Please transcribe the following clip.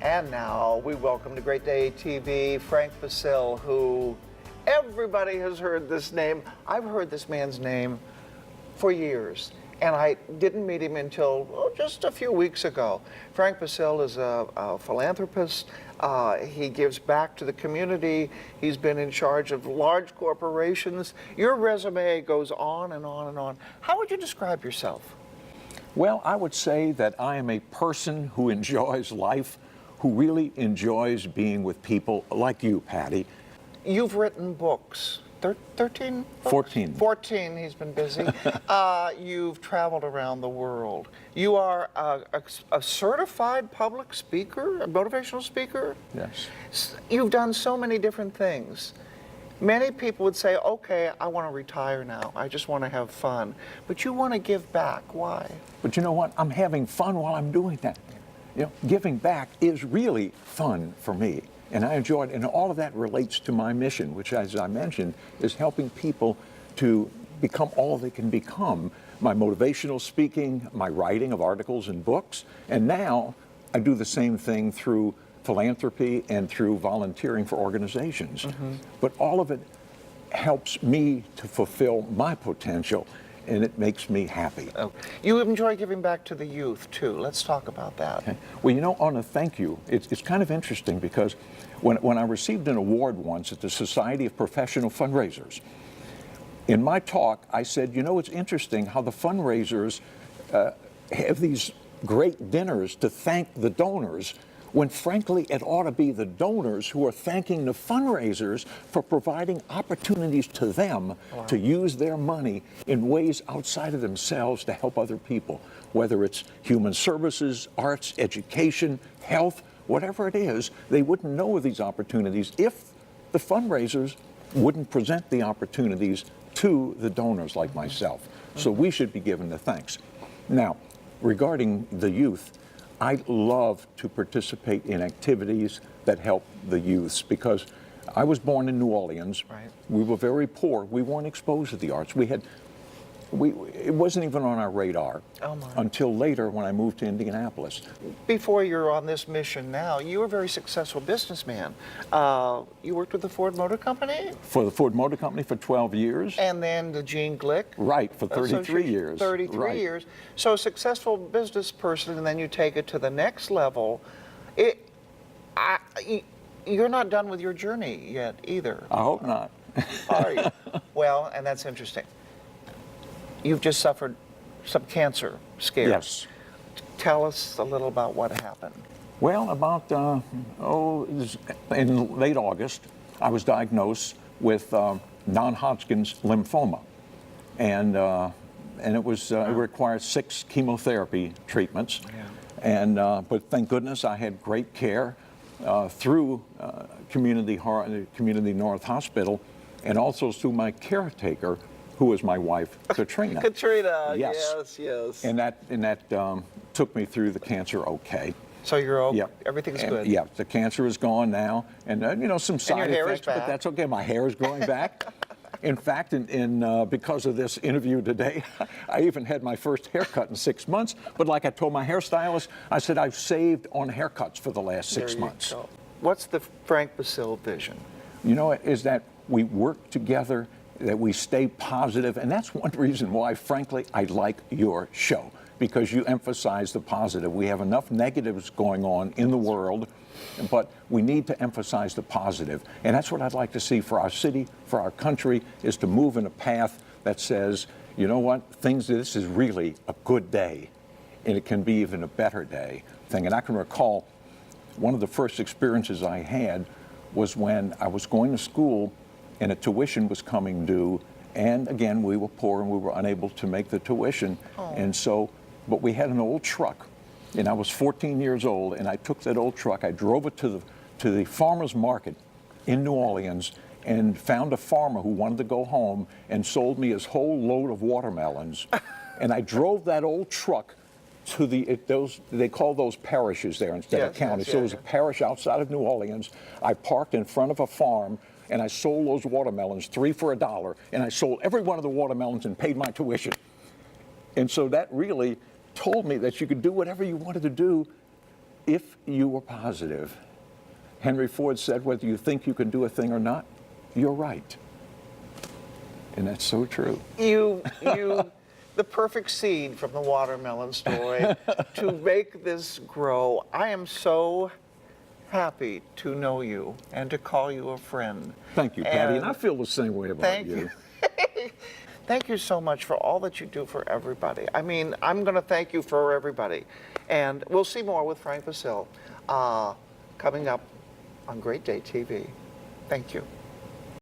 And now we welcome to Great Day TV, Frank Basile, who everybody has heard this name. I've heard this man's name for years, and I didn't meet him until just a few weeks ago. Frank Basile is a philanthropist. He gives back to the community. He's been in charge of large corporations. Your resume goes on and on and on. How would you describe yourself? Well, I would say that I am a person who enjoys life, who really enjoys being with people like you, Patty. You've written books. 13 books? 14. 14, he's been busy. You've traveled around the world. You are a certified public speaker, a motivational speaker? Yes. You've done so many different things. Many people would say, okay, I want to retire now. I just want to have fun. But you want to give back. Why? But you know what? I'm having fun while I'm doing that. You know, giving back is really fun for me. And I enjoy it, and all of that relates to my mission, which, as I mentioned, is helping people to become all they can become. My motivational speaking, my writing of articles and books, and now I do the same thing through philanthropy and through volunteering for organizations. Mm-hmm. But all of it helps me to fulfill my potential, and it makes me happy. Oh. You enjoy giving back to the youth, too. Let's talk about that. Okay. Well, you know, on a thank you, it's kind of interesting because when I received an award once at the Society of Professional Fundraisers, in my talk, I said, you know, it's interesting how the fundraisers have these great dinners to thank the donors, when frankly it ought to be the donors who are thanking the fundraisers for providing opportunities to them to use their money in ways outside of themselves to help other people, whether it's human services, arts, education, health, whatever it is. They wouldn't know of these opportunities if the fundraisers wouldn't present the opportunities to the donors like myself. So we should be given the thanks. Now, regarding the youth, I love to participate in activities that help the youths because I was born in New Orleans. Right. We were very poor. We weren't exposed to the arts. It wasn't even on our radar until later when I moved to Indianapolis. Before you're on this mission now, you were a very successful businessman. You worked with the Ford Motor Company? For the Ford Motor Company for 12 years. And then the Gene Glick? Right, for 33 years. 33 years. So a successful business person, and then you take it to the next level. You're not done with your journey yet either. I hope not. Are you? Well, and that's interesting. You've just suffered some cancer scares. Yes. Tell us a little about what happened. Well, about, it was in late August, I was diagnosed with non-Hodgkin's lymphoma. And it required 6 chemotherapy treatments. Yeah. But thank goodness I had great care through Community North Hospital, and also through my caretaker, who was my wife, Katrina. Katrina, yes. yes. And that took me through the cancer okay. So you're okay? Yep. Everything's good? Yeah, the cancer is gone now. And, you know, some side your hair effects, is back. but that's okay. My hair is growing back. In fact, because of this interview today, I even had my first haircut in 6 months. But like I told my hairstylist, I said I've saved on haircuts for the last 6 months. Go. What's the Frank Basile vision? You know, is that we work together, that we stay positive, and that's one reason why, frankly, I like your show, because you emphasize the positive. We have enough negatives going on in the world, but we need to emphasize the positive. And that's what I'd like to see for our city, for our country, is to move in a path that says, you know what, this is really a good day, and it can be even a better day thing. And I can recall one of the first experiences I had was when I was going to school and a tuition was coming due, and again, we were poor and we were unable to make the tuition. And so, but we had an old truck, and I was 14 years old, and I took that old truck, I drove it to the farmer's market in New Orleans, and found a farmer who wanted to go home and sold me his whole load of watermelons. And I drove that old truck to they call those parishes there instead of counties. So it was a parish outside of New Orleans. I parked in front of a farm, and I sold those watermelons, 3 for $1, and I sold every one of the watermelons and paid my tuition. And so that really told me that you could do whatever you wanted to do if you were positive, Henry Ford said, whether you think you can do a thing or not, you're right. And that's so true. You, the perfect seed from the watermelon story to make this grow. I am so happy to know you and to call you a friend. Thank you, Patty. And I feel the same way about Thank you. you. Thank you so much for all that you do for everybody. I mean, I'm going to thank you for everybody. And we'll see more with Frank Basile coming up on Great Day TV. Thank you.